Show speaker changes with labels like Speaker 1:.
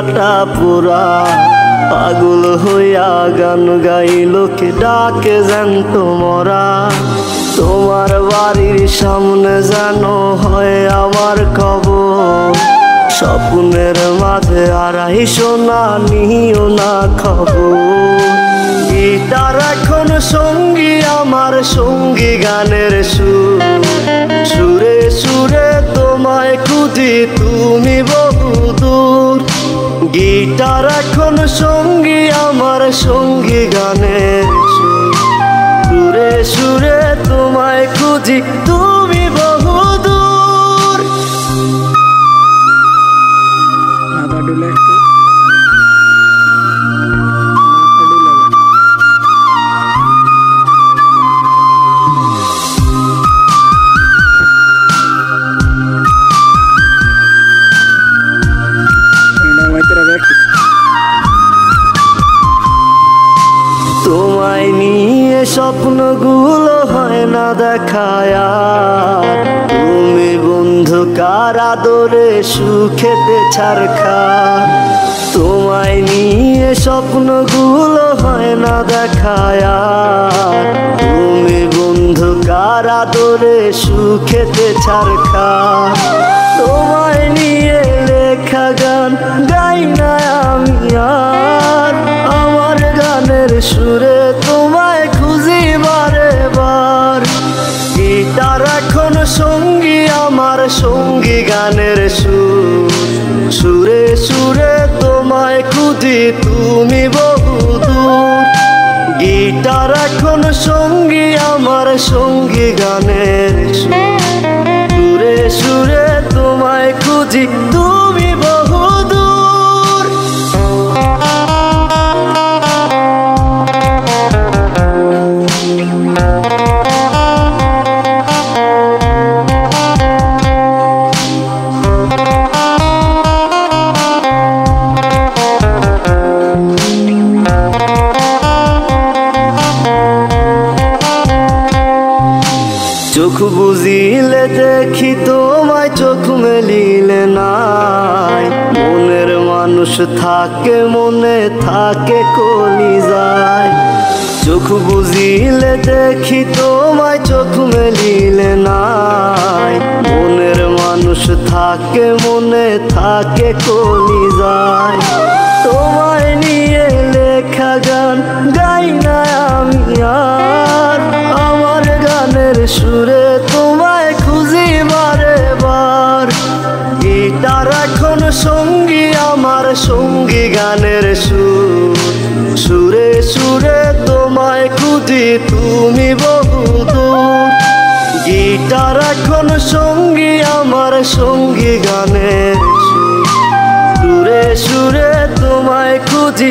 Speaker 1: কাটা পোড়া পাগল হইয়া গান গাই লোকে ডাকে জ্যান্ত মরা তোমার বাড়ির সামনে যেন হয় আমার কবর স্বপ্নের মাঝে আড়াই সোনা নিও না খবর গিটার এখন সঙ্গী আমার সঙ্গী গানের সুর সুরে সুরে তোমায় খুঁজি তুমি বহুদূর গিটার এখন সঙ্গী আমার সঙ্গী গানের সুর সুরে সুরে তোমায় খুঁজি তুমি বহুদূর। তোমায় নিয়ে স্বপ্নগুলো হয় না দেখায় তুমি বন্ধু কার আদরে সুখেতে ছাড়খা তোমায় নিয়ে স্বপ্নগুলো হয় না দেখায় তুমি বন্ধু কার আদরে সুখেতে ছাড়খা তোমায় নিয়ে লেখা গান গাই না আমি আর আমার গানের সুরে তোমায় খুঁজি বারে বার গিটার এখন সঙ্গী আমার সঙ্গী গানের সুর সুরে সুরে তোমায় খুঁজি তুমি বহুদূর গিটার এখন সঙ্গী আমার সঙ্গী গানের সুর সুরে সুরে তোমায় খুঁজি তুমি বহুদূর। চোখ বুঝিলে দেখি তোমায় চোখ মেলিলে নাই মনের মানুষ থাকে মনে থাকে কলিজায় চোখ বুঝিলে দেখি তোমায় চোখ মেলিলে নাই মনের মানুষ থাকে মনে থাকে কলিজায় তোমায় নিয়ে লেখা গান গাই না আমি আর আমার গানের সুরে তোমায় খুঁজি বারে বার গিটার এখন সঙ্গী আমার সঙ্গী গানের সুর সুরে সুরে তোমায় খুঁজি তুমি বহুদূর গিটার এখন সঙ্গী আমার সঙ্গী গানের সুর সুরে সুরে তোমায় খুঁজি।